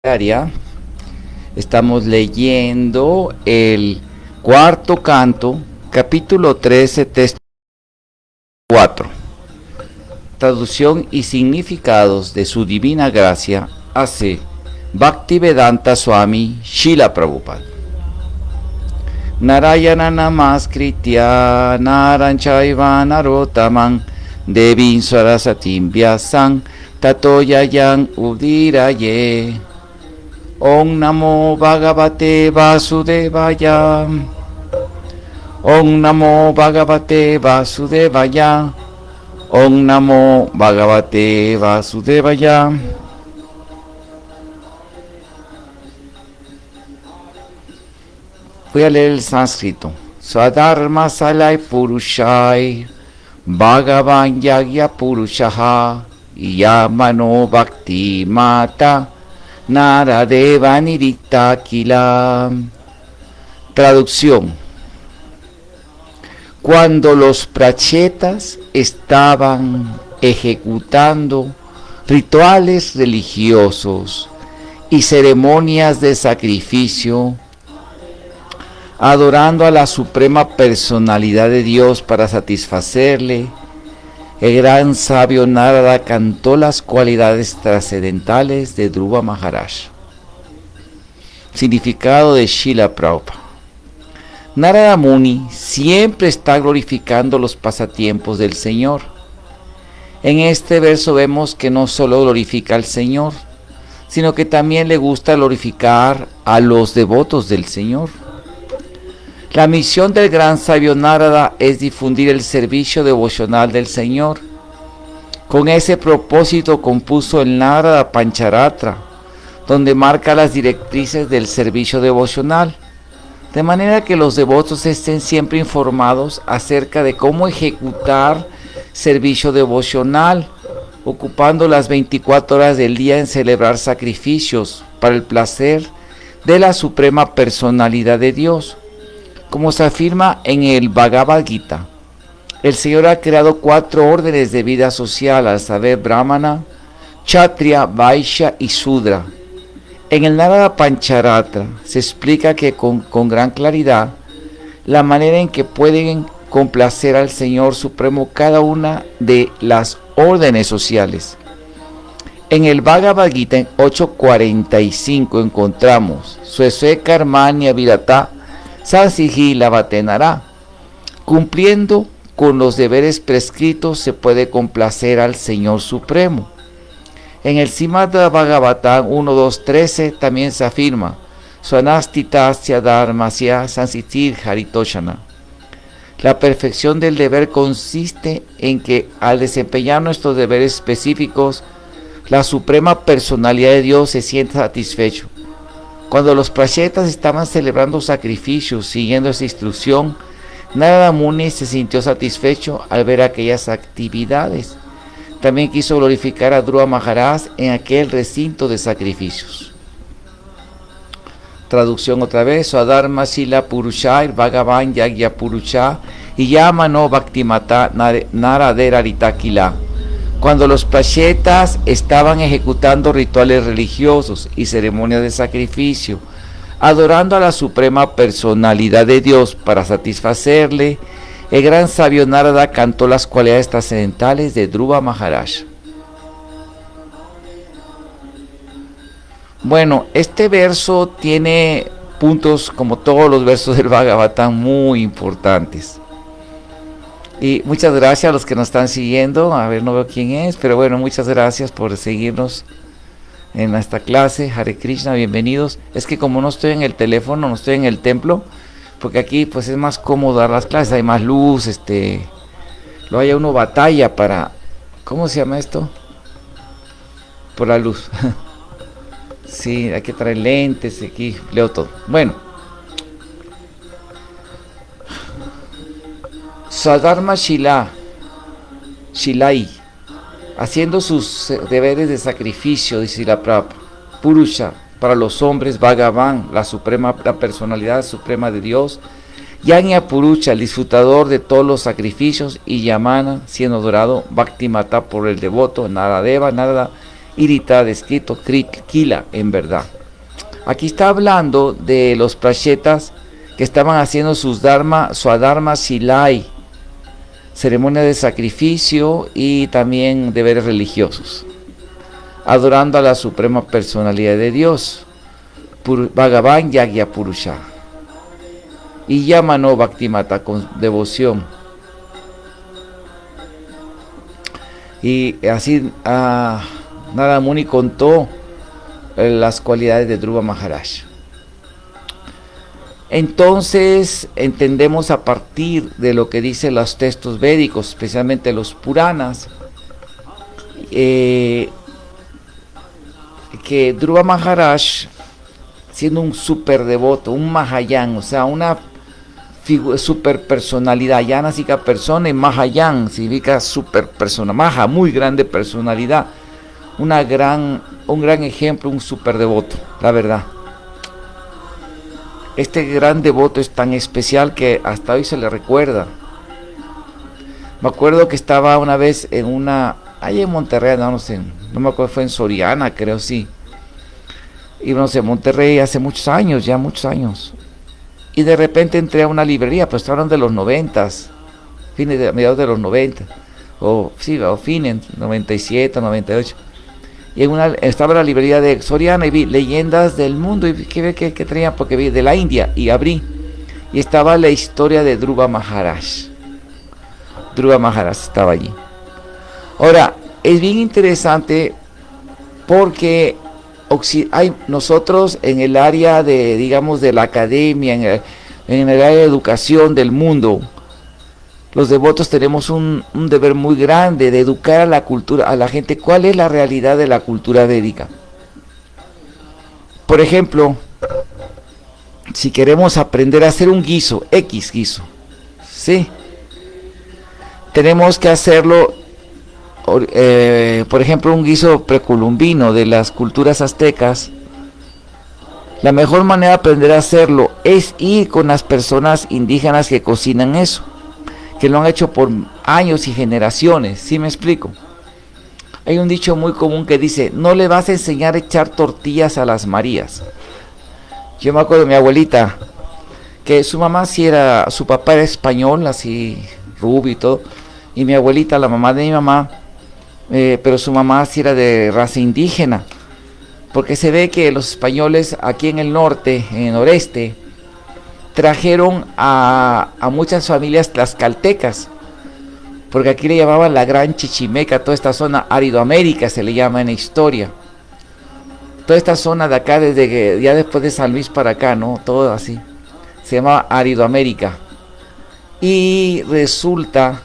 diaria. Estamos leyendo el cuarto canto, capítulo 13, texto 4. Traducción y significados de su divina gracia hace Bhaktivedanta Swami Srila Prabhupada. Narayana Namaskritya Naranchaiva Narottaman Devim Sarasatim Vyasam Tato Yayam Udiraye. Om Namo Bhagavate Vasudevaya. Om Namo Bhagavate Vasudevaya. Om Namo Bhagavate Vasudevaya. Voy a leer el sánscrito. Swadharma Salai Purushai Bhagavan Yagya Purushaha Yamano Bhakti Mata Naradeva Nirita Kila. Traducción. Cuando los prachetas estaban ejecutando rituales religiosos y ceremonias de sacrificio, adorando a la suprema personalidad de Dios para satisfacerle, el gran sabio Narada cantó las cualidades trascendentales de Dhruva Maharaj. Significado de Srila Prabhupada. Narada Muni siempre está glorificando los pasatiempos del Señor. En este verso vemos que no solo glorifica al Señor, sino que también le gusta glorificar a los devotos del Señor. La misión del gran sabio Narada es difundir el servicio devocional del Señor. Con ese propósito compuso el Narada Pancharatra, donde marca las directrices del servicio devocional, de manera que los devotos estén siempre informados acerca de cómo ejecutar servicio devocional, ocupando las 24 horas del día en celebrar sacrificios para el placer de la suprema personalidad de Dios. Como se afirma en el Bhagavad Gita, el Señor ha creado 4 órdenes de vida social, al saber Brahmana, Kshatriya, Vaishya y Sudra. En el Narada Pancharatra se explica que con gran claridad la manera en que pueden complacer al Señor Supremo cada una de las órdenes sociales. En el Bhagavad Gita en 8.45 encontramos Swesve Karmanya Virata Sansihi Lavatenara. Cumpliendo con los deberes prescritos se puede complacer al Señor Supremo. En el Srimad Bhagavatam 1.2.13 también se afirma Swanastisya Dharmasya Sansitir Haritoshana. La perfección del deber consiste en que al desempeñar nuestros deberes específicos, la suprema personalidad de Dios se siente satisfecho. Cuando los prachetas estaban celebrando sacrificios siguiendo esa instrucción, Narada Muni se sintió satisfecho al ver aquellas actividades. También quiso glorificar a Dhruva Maharaj en aquel recinto de sacrificios. Traducción otra vez. Swadharma Sila Purushai Bhagavan Yagya Purusha y Yamano Bhaktimata Naradera Ritakila. Cuando los prachetas estaban ejecutando rituales religiosos y ceremonias de sacrificio, adorando a la suprema personalidad de Dios para satisfacerle, el gran sabio Narada cantó las cualidades trascendentales de Dhruva Maharaj. Bueno, este verso tiene puntos, como todos los versos del Bhagavatam, muy importantes. Y muchas gracias a los que nos están siguiendo. A ver, no veo quién es, pero bueno, muchas gracias por seguirnos en esta clase. Hare Krishna, bienvenidos. Es que como no estoy en el teléfono, no estoy en el templo, porque aquí pues es más cómodo dar las clases, hay más luz, luego hay uno batalla para, ¿cómo se llama esto? Por la luz. Sí, hay que traer lentes, aquí leo todo. Bueno. Swadharma Shilai, haciendo sus deberes de sacrificio, dice la Prabhupada. Purusha, para los hombres, Bhagavan, la personalidad suprema de Dios. Yanya Purusha, el disfrutador de todos los sacrificios, y Yamana, siendo adorado, Bhaktimata por el devoto, Naradeva, Narada, Irita, descrito, Kila, en verdad. Aquí está hablando de los prachetas que estaban haciendo su adharma silai, ceremonia de sacrificio y también deberes religiosos, adorando a la suprema personalidad de Dios, Bhagavan Yagya Purusha, y Yamano Bhaktimata, con devoción. Y así Narada Muni contó las cualidades de Dhruva Maharaj. Entonces entendemos a partir de lo que dicen los textos védicos, especialmente los Puranas, que Dhruva Maharaj, siendo un super devoto, un Mahayan, o sea, una super personalidad, Yana significa persona y Mahayan significa super persona, Maha, muy grande personalidad, un gran ejemplo, un super devoto, la verdad. Este gran devoto es tan especial que hasta hoy se le recuerda. Me acuerdo que estaba una vez allá en Monterrey, no sé, no me acuerdo, fue en Soriana, creo, sí. Y no sé, Monterrey hace muchos años, ya muchos años. Y de repente entré a una librería, pues estaban de los 90s, mediados de los 90, o fines, 97, 98. Y estaba en la librería de Soriana y vi leyendas del mundo, y ¿qué traía? Porque vi de la India, y abrí, y estaba la historia de Dhruva Maharaj. Dhruva Maharaj estaba allí. Ahora, es bien interesante porque nosotros en el área de, digamos, de la academia, en el área de educación del mundo, los devotos tenemos un deber muy grande de educar a la cultura, a la gente, cuál es la realidad de la cultura védica. Por ejemplo, si queremos aprender a hacer un guiso, X guiso, ¿sí? Tenemos que hacerlo, por ejemplo, un guiso precolombino de las culturas aztecas. La mejor manera de aprender a hacerlo es ir con las personas indígenas que cocinan eso, que lo han hecho por años y generaciones, ¿sí me explico? Hay un dicho muy común que dice, no le vas a enseñar a echar tortillas a las Marías. Yo me acuerdo de mi abuelita, que su papá era español, así rubio y todo, y mi abuelita, la mamá de mi mamá, pero su mamá sí era de raza indígena, porque se ve que los españoles aquí en el norte, en el noreste, trajeron a muchas familias tlaxcaltecas, porque aquí le llamaban la Gran Chichimeca, toda esta zona Aridoamérica se le llama en la historia, toda esta zona de acá, ya después de San Luis para acá, ¿no? Todo así, se llamaba Aridoamérica, y resulta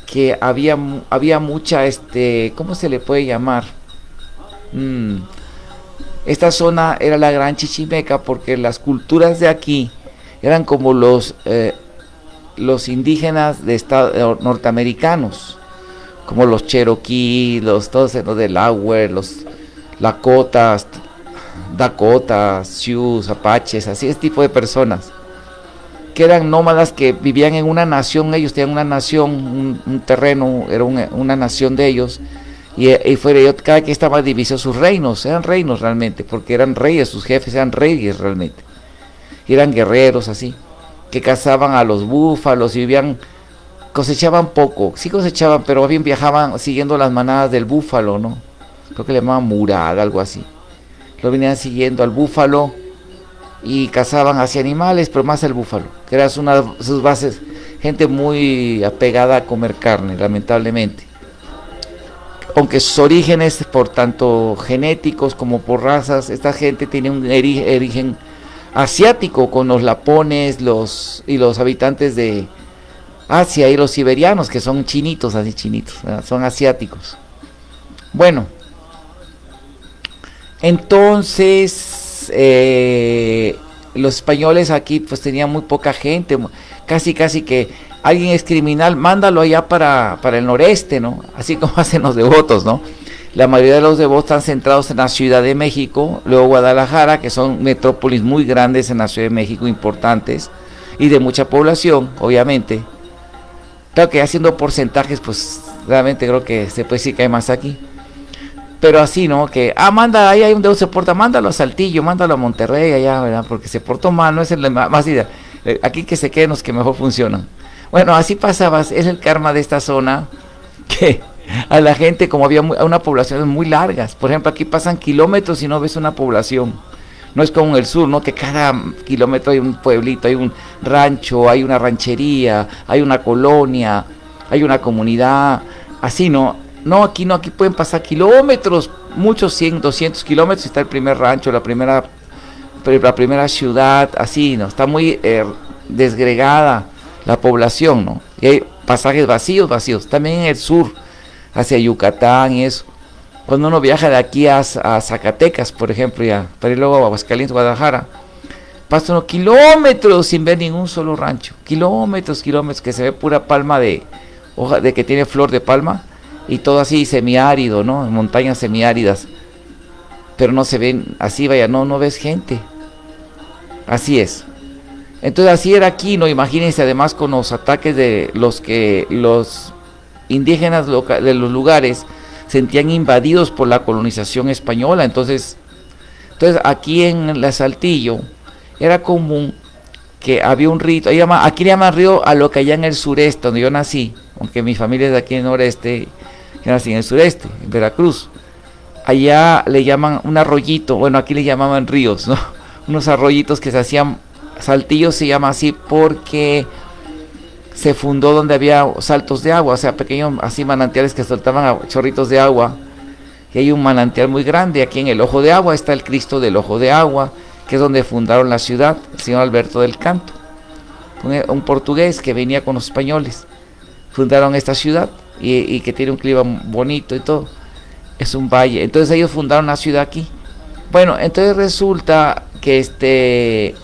que había mucha, ¿cómo se le puede llamar? Esta zona era la Gran Chichimeca porque las culturas de aquí eran como los indígenas de norteamericanos, como los Cherokee, todos los Delaware, los Lakotas, Dakotas, Sioux, Apaches, así ese tipo de personas, que eran nómadas que vivían en una nación, ellos tenían una nación, un terreno, era una nación de ellos, y cada quien estaba dividido sus reinos, eran reinos realmente, porque eran reyes, sus jefes eran reyes realmente, y eran guerreros así, que cazaban a los búfalos y cosechaban poco, sí cosechaban, pero bien viajaban siguiendo las manadas del búfalo, ¿no? Creo que le llamaban murad, algo así. Lo venían siguiendo al búfalo y cazaban hacia animales, pero más el búfalo, que era una de sus bases, gente muy apegada a comer carne, lamentablemente. Aunque sus orígenes, por tanto genéticos como por razas, esta gente tiene un origen asiático, con los lapones y los habitantes de Asia y los siberianos, que son chinitos, así chinitos, ¿verdad? Son asiáticos. Bueno, entonces los españoles aquí pues tenían muy poca gente, casi que alguien es criminal, mándalo allá para el noreste, ¿no? Así como hacen los devotos, ¿no? La mayoría de los devotos están centrados en la Ciudad de México, luego Guadalajara, que son metrópolis muy grandes en la Ciudad de México, importantes, y de mucha población, obviamente. Claro que haciendo porcentajes, pues realmente creo que se puede decir que hay más aquí. pero así, ¿no? Que, manda, ahí hay un dedo se porta, mándalo a Saltillo, mándalo a Monterrey, allá, ¿verdad? Porque se portó mal, no es el más idea. Aquí que se queden los que mejor funcionan. Bueno, así pasaba, es el karma de esta zona, que a la gente, como había una población muy largas, por ejemplo, aquí pasan kilómetros y no ves una población. No es como en el sur, ¿no? Que cada kilómetro hay un pueblito, hay un rancho, hay una ranchería, hay una colonia, hay una comunidad, así, ¿no? No, aquí pueden pasar kilómetros, muchos 100, 200 kilómetros, y está el primer rancho, la primera ciudad, así, ¿no? Está muy desgregada la población, ¿no? Y hay pasajes vacíos, también en el sur, hacia Yucatán y eso. Cuando uno viaja de aquí a Zacatecas, por ejemplo, ya, para ir luego a Aguascalientes, Guadalajara, pasa unos kilómetros sin ver ningún solo rancho, kilómetros, que se ve pura palma de hoja, de que tiene flor de palma, y todo así semiárido, ¿no? Montañas semiáridas, pero no se ven, así vaya, no ves gente, así es. Entonces así era aquí, ¿no? Imagínense, además con los ataques de los indígenas de los lugares sentían invadidos por la colonización española. Entonces aquí en la Saltillo era común que había un rito, aquí le llaman río a lo que allá en el sureste, donde yo nací, aunque mi familia es de aquí en el noreste, yo nací en el sureste, en Veracruz. Allá le llaman un arroyito, bueno, aquí le llamaban ríos, ¿no? Unos arroyitos que se hacían, Saltillo se llama así porque se fundó donde había saltos de agua, o sea, pequeños así manantiales que soltaban chorritos de agua. Y hay un manantial muy grande, aquí en el Ojo de Agua está el Cristo del Ojo de Agua, que es donde fundaron la ciudad, el señor Alberto del Canto, un portugués que venía con los españoles. Fundaron esta ciudad y que tiene un clima bonito y todo, es un valle. Entonces ellos fundaron la ciudad aquí. Bueno, entonces resulta que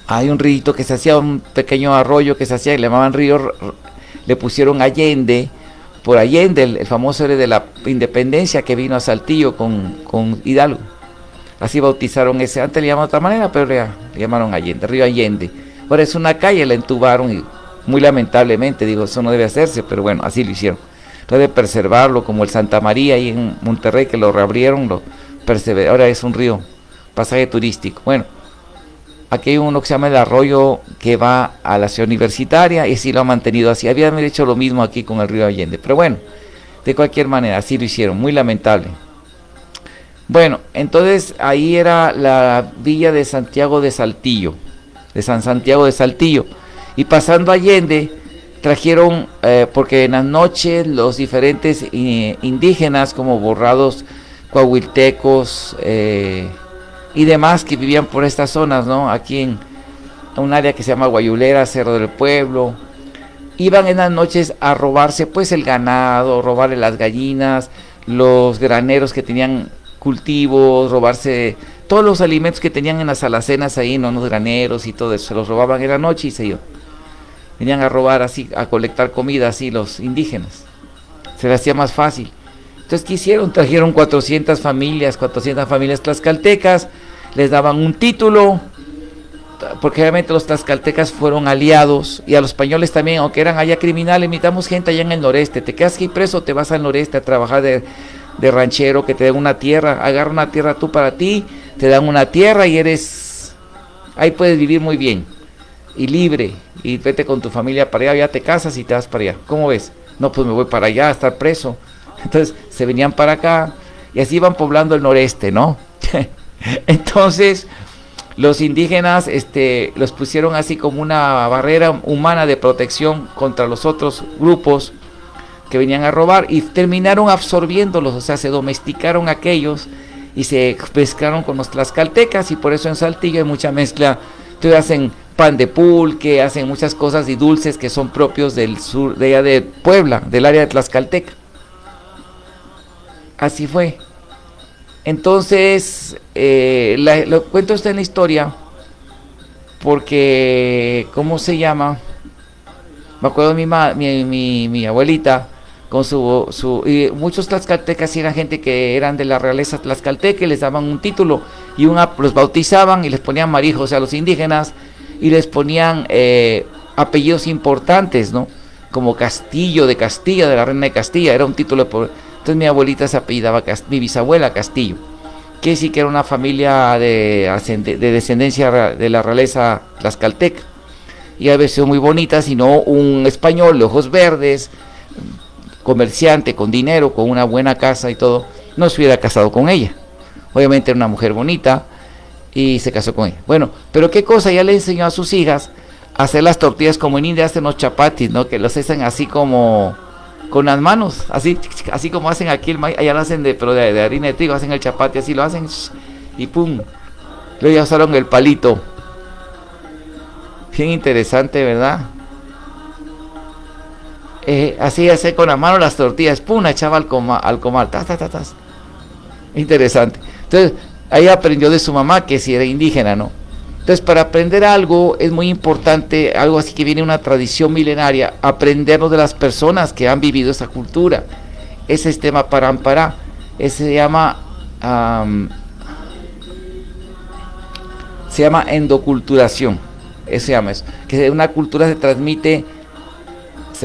hay un río que se hacía, un pequeño arroyo que se hacía, y le llamaban río, le pusieron Allende, por Allende, el famoso héroe de la independencia que vino a Saltillo con Hidalgo. Así bautizaron ese, antes le llamaban de otra manera, pero le llamaron Allende, río Allende. Ahora es una calle, la entubaron, y muy lamentablemente, digo, eso no debe hacerse, pero bueno, así lo hicieron. Entonces, preservarlo, como el Santa María ahí en Monterrey, que lo reabrieron, ahora es un río, pasaje turístico. Bueno, aquí hay uno que se llama el arroyo que va a la ciudad universitaria, y sí lo han mantenido así. Habían hecho lo mismo aquí con el río Allende, pero bueno, de cualquier manera, así lo hicieron, muy lamentable. Bueno, entonces ahí era la villa de Santiago de Saltillo, de San Santiago de Saltillo, y pasando Allende, trajeron, porque en las noches los diferentes indígenas, como borrados, coahuiltecos, y demás que vivían por estas zonas, ¿no? Aquí en un área que se llama Guayulera, Cerro del Pueblo, iban en las noches a robarse pues el ganado, robarle las gallinas, los graneros que tenían cultivos, robarse todos los alimentos que tenían en las alacenas ahí, ¿no? Los graneros y todo eso, se los robaban en la noche y se iban. Venían a robar así, a colectar comida así los indígenas. Se les hacía más fácil. Entonces, ¿qué hicieron? Trajeron 400 familias tlaxcaltecas, les daban un título, porque obviamente los tlaxcaltecas fueron aliados, y a los españoles también, aunque eran allá criminales, invitamos gente allá en el noreste, te quedas aquí preso, te vas al noreste a trabajar de ranchero, que te den una tierra, agarra una tierra tú para ti, te dan una tierra y ahí puedes vivir muy bien, y libre, y vete con tu familia para allá, ya te casas y te vas para allá. ¿Cómo ves? No, pues me voy para allá a estar preso. Entonces se venían para acá y así iban poblando el noreste, ¿no? Entonces los indígenas los pusieron así como una barrera humana de protección contra los otros grupos que venían a robar, y terminaron absorbiéndolos, o sea, se domesticaron aquellos y se mezclaron con los tlaxcaltecas, y por eso en Saltillo hay mucha mezcla. Entonces hacen pan de pulque, hacen muchas cosas y dulces que son propios del sur, de allá de Puebla, del área de Tlaxcalteca. Así fue. Entonces, lo cuento esto en la historia porque, ¿cómo se llama? Me acuerdo de mi abuelita con y muchos tlaxcaltecas eran gente que eran de la realeza tlaxcalteca, y les daban un título y los bautizaban y les ponían marijos, o sea, los indígenas, y les ponían apellidos importantes, ¿no? Como Castillo de Castilla, de la reina de Castilla, era un título Entonces mi abuelita se apellidaba, mi bisabuela Castillo, que sí que era una familia de descendencia de la realeza tlaxcalteca, y había sido muy bonita, sino un español de ojos verdes, comerciante, con dinero, con una buena casa y todo, no se hubiera casado con ella. Obviamente era una mujer bonita y se casó con ella. Bueno, pero qué cosa, ya le enseñó a sus hijas a hacer las tortillas como en India hacen los chapatis, ¿no? Que los hacen así como con las manos, así como hacen aquí el maíz, allá lo hacen pero de harina de trigo, hacen el chapati, así lo hacen y pum. Luego ya usaron el palito. Bien interesante, ¿verdad? Así hace con la mano las tortillas, pum, echaba al comal, tas. Interesante. Entonces, ahí aprendió de su mamá que si era indígena, ¿no? Entonces, para aprender algo es muy importante, algo así que viene una tradición milenaria, aprenderlo de las personas que han vivido esa cultura. Ese es tema Parampara, ese se llama endoculturación, eso se llama eso, que una cultura se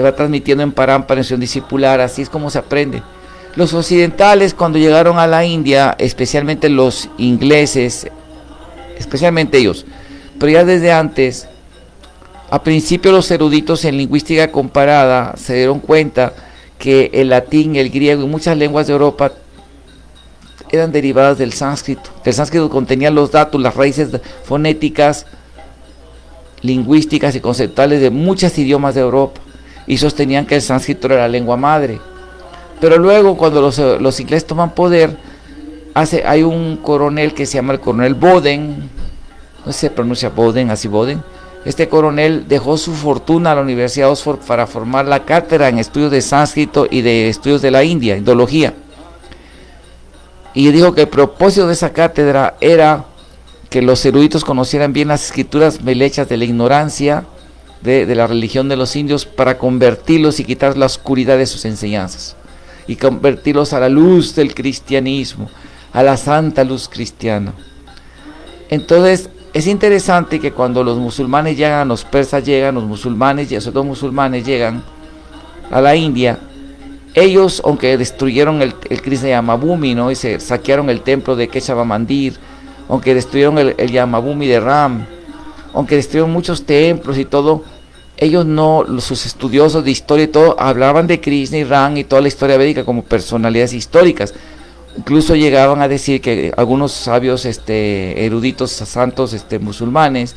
va transmitiendo en Parampara, en su discipular, así es como se aprende. Los occidentales, cuando llegaron a la India, especialmente los ingleses, especialmente ellos, pero ya desde antes, a principio los eruditos en lingüística comparada se dieron cuenta que el latín, el griego y muchas lenguas de Europa eran derivadas del sánscrito. El sánscrito contenía los datos, las raíces fonéticas, lingüísticas y conceptuales de muchos idiomas de Europa, y sostenían que el sánscrito era la lengua madre. Pero luego, cuando los ingleses toman poder, hay un coronel que se llama el coronel Boden, no sé si se pronuncia Boden, así Boden. Este coronel dejó su fortuna a la Universidad de Oxford para formar la cátedra en estudios de sánscrito y de estudios de la India, indología. Y dijo que el propósito de esa cátedra era que los eruditos conocieran bien las escrituras melechas de la ignorancia de la religión de los indios, para convertirlos y quitar la oscuridad de sus enseñanzas y convertirlos a la luz del cristianismo, a la santa luz cristiana. Entonces es interesante que cuando los musulmanes llegan, los persas llegan, los musulmanes, sobre todo musulmanes, llegan a la India, ellos, aunque destruyeron el Krishna Yamabhumi, ¿no? Y se saquearon el templo de Keshava Mandir, aunque destruyeron el Yamabhumi de Ram, aunque destruyeron muchos templos y todo, ellos no, sus estudiosos de historia y todo, hablaban de Krishna y Ram y toda la historia védica como personalidades históricas. Incluso llegaban a decir que algunos sabios eruditos santos musulmanes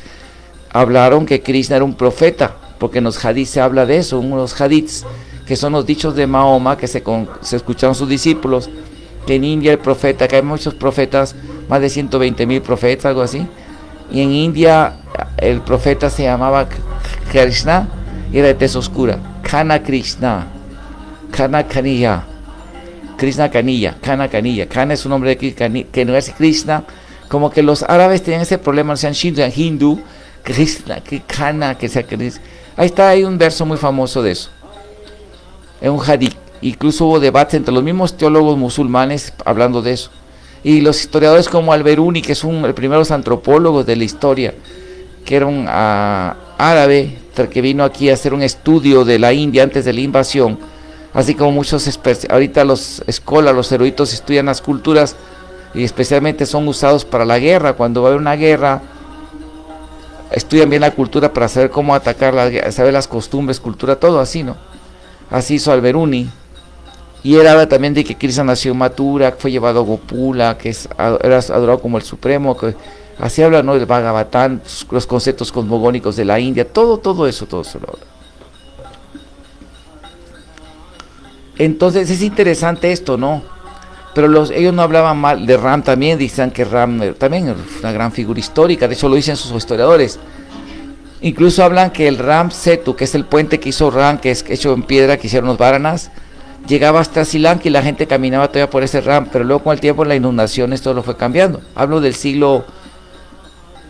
hablaron que Krishna era un profeta, porque en los hadiths se habla de eso, unos hadiths que son los dichos de Mahoma que se escucharon sus discípulos, que en India el profeta, que hay muchos profetas, más de 120,000 profetas, algo así, y en India el profeta se llamaba Krishna y era de tez oscura, Kana Krishna, Kana Kaniya, Krishna Kaniya, Kana Kaniya. Kana es un nombre de que no es Krishna, como que los árabes tenían ese problema, no sean hindú, Krishna, que Kana, que sea Krishna. Ahí está, hay un verso muy famoso de eso, en un hadith. Incluso hubo debates entre los mismos teólogos musulmanes hablando de eso. Y los historiadores como Al-Biruni, que es el primero de los antropólogos de la historia, que era un árabe que vino aquí a hacer un estudio de la India antes de la invasión, así como muchos ahorita los eruditos estudian las culturas y especialmente son usados para la guerra. Cuando va a haber una guerra, estudian bien la cultura para saber cómo atacar, saber las costumbres, cultura, todo así, ¿no? Así hizo Al-Biruni. Y él habla también de que Krishna nació en Mathura, que fue llevado a Gopula, que era adorado como el Supremo, que así habla, ¿no? El Bhagavatam, los conceptos cosmogónicos de la India, todo eso lo habla. Entonces es interesante esto, ¿no? Pero ellos no hablaban mal de Ram también, dicen que Ram también es una gran figura histórica, de hecho lo dicen sus historiadores. Incluso hablan que el Ram Setu, que es el puente que hizo Ram, que es hecho en piedra, que hicieron los Varanas, llegaba hasta Sri Lanka y la gente caminaba todavía por ese Ram, pero luego con el tiempo, las inundaciones, todo lo fue cambiando. Hablo del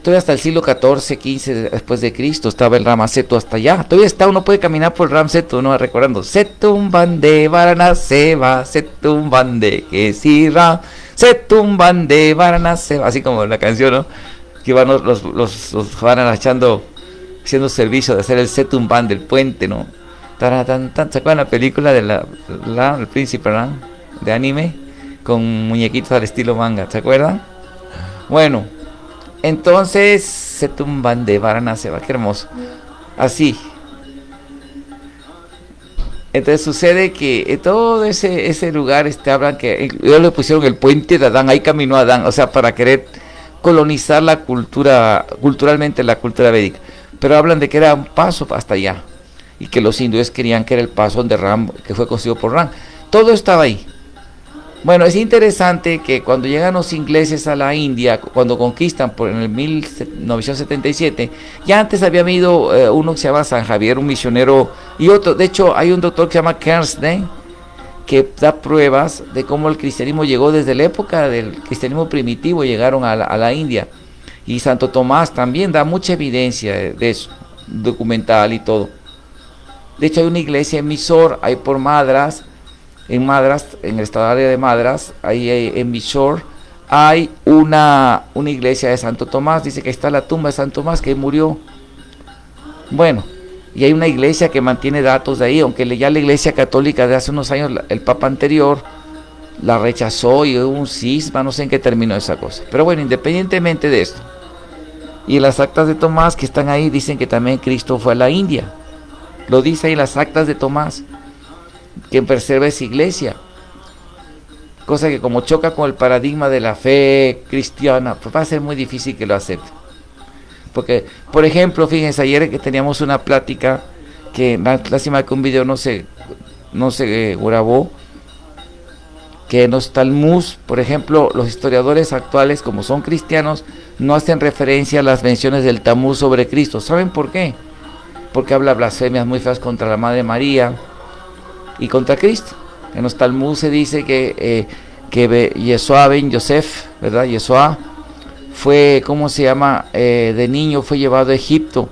todavía hasta el siglo XIV, XV después de Cristo, estaba el Ram Setu hasta allá. Todavía uno puede caminar por el Ram Setu, ¿no? Recordando, Setum Bande Varanaseva, Setum Bande Kesira, Setum Bande Varanaseva, así como la canción, ¿no? Que van los van haciendo servicio de hacer el Setum Bande, el puente, ¿no? ¿Se acuerdan la película de el príncipe Ram? de anime, con muñequitos al estilo manga, ¿se acuerdan? Bueno, entonces se tumban de Varanasi, qué hermoso. Así. Entonces sucede que en todo ese lugar hablan que ellos le pusieron el puente de Adán, ahí caminó Adán, o sea, para querer colonizar la cultura, culturalmente la cultura védica. Pero hablan de que era un paso hasta allá, y que los hindúes querían que era el paso donde Ram, que fue construido por Ram. Todo estaba ahí. Bueno, es interesante que cuando llegan los ingleses a la India, cuando conquistan en el 1977, ya antes había habido uno que se llama San Javier, un misionero, y otro, de hecho hay un doctor que se llama Kersney, que da pruebas de cómo el cristianismo llegó desde la época del cristianismo primitivo, llegaron a la India, y Santo Tomás también da mucha evidencia de eso, documental y todo. De hecho hay una iglesia en Mysore, ahí por Madras, en el estado de Madras, ahí en Mysore, hay una iglesia de Santo Tomás. Dice que está la tumba de Santo Tomás, que murió. Bueno, y hay una iglesia que mantiene datos de ahí, aunque ya la iglesia católica de hace unos años, el papa anterior la rechazó y hubo un cisma, no sé en qué terminó esa cosa. Pero bueno, independientemente de esto, y las actas de Tomás que están ahí dicen que también Cristo fue a la India. Lo dice ahí las actas de Tomás, que preserva esa iglesia, cosa que como choca con el paradigma de la fe cristiana, pues va a ser muy difícil que lo acepte. Porque, por ejemplo, fíjense, ayer que teníamos una plática, que lástima que un video no se grabó, que en los Talmud, por ejemplo, los historiadores actuales, como son cristianos, no hacen referencia a las menciones del Talmud sobre Cristo. ¿Saben por qué? Porque habla blasfemias muy feas contra la Madre María y contra Cristo. En los Talmud se dice que Yeshua ben Yosef, ¿verdad? Yeshua fue, ¿cómo se llama? De niño fue llevado a Egipto,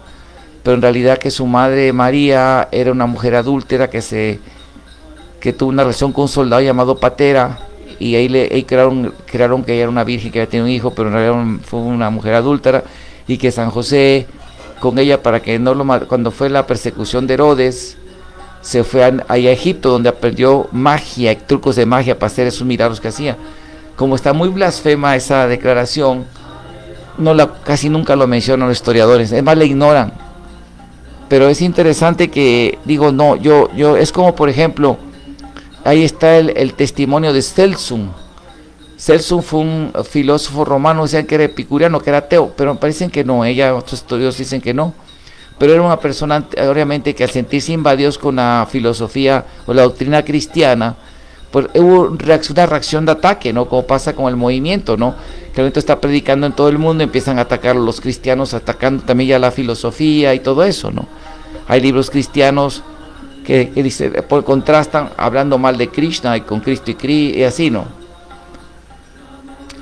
pero en realidad que su madre María era una mujer adúltera que tuvo una relación con un soldado llamado Patera, y ahí crearon que ella era una virgen que había tenido un hijo, pero en realidad fue una mujer adúltera, y que San José con ella, para que no cuando fue la persecución de Herodes, se fue ahí a Egipto, donde aprendió magia, trucos de magia para hacer esos milagros que hacía. Como está muy blasfema esa declaración, casi nunca lo mencionan los historiadores, es más, le ignoran. Pero es interesante que, es como, por ejemplo, ahí está el testimonio de Celso. Celso fue un filósofo romano, decían que era epicureano, que era ateo, pero parecen que no, otros estudiosos dicen que no. Pero era una persona, obviamente, que al sentirse invadidos con la filosofía o la doctrina cristiana, pues hubo una reacción de ataque, ¿no? Como pasa con el movimiento, ¿no? Que el movimiento está predicando en todo el mundo, empiezan a atacar a los cristianos, atacando también ya la filosofía y todo eso, ¿no? Hay libros cristianos que contrastan hablando mal de Krishna y con Cristo y así, ¿no?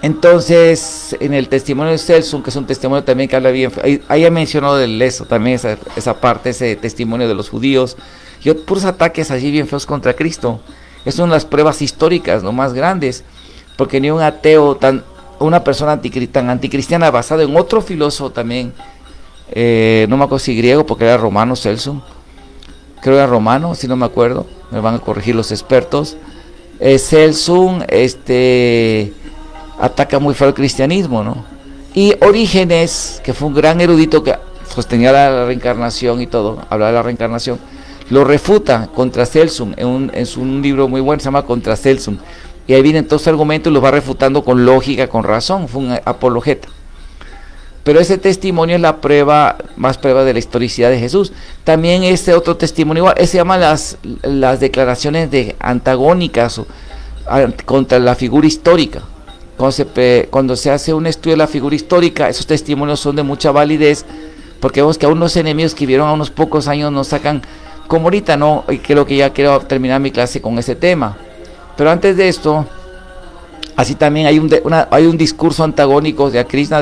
Entonces, en el testimonio de Celso, que es un testimonio también que habla bien, ahí he mencionado del eso, también esa parte, ese testimonio de los judíos, y puros ataques allí bien feos contra Cristo. Es una de las pruebas históricas, ¿no?, más grandes, porque ni un ateo, una persona tan anticristiana basada en otro filósofo también, no me acuerdo si griego, porque era romano Celso, creo que era romano, si no me acuerdo, me van a corregir los expertos. Celso, ataca muy feo el cristianismo, ¿no? Y Orígenes, que fue un gran erudito que sostenía la reencarnación y todo, hablaba de la reencarnación, lo refuta contra Celso en un libro muy bueno, se llama Contra Celso, y ahí vienen todos los argumentos y los va refutando con lógica, con razón, fue un apologeta. Pero ese testimonio es más prueba de la historicidad de Jesús. También este otro testimonio igual, se llama las declaraciones antagónicas contra la figura histórica. Cuando se hace un estudio de la figura histórica, esos testimonios son de mucha validez, porque vemos que aún los enemigos que vieron a unos pocos años nos sacan, como ahorita, ¿no? Y creo que ya quiero terminar mi clase con ese tema. Pero antes de esto, así también hay un discurso antagónico de Krishna,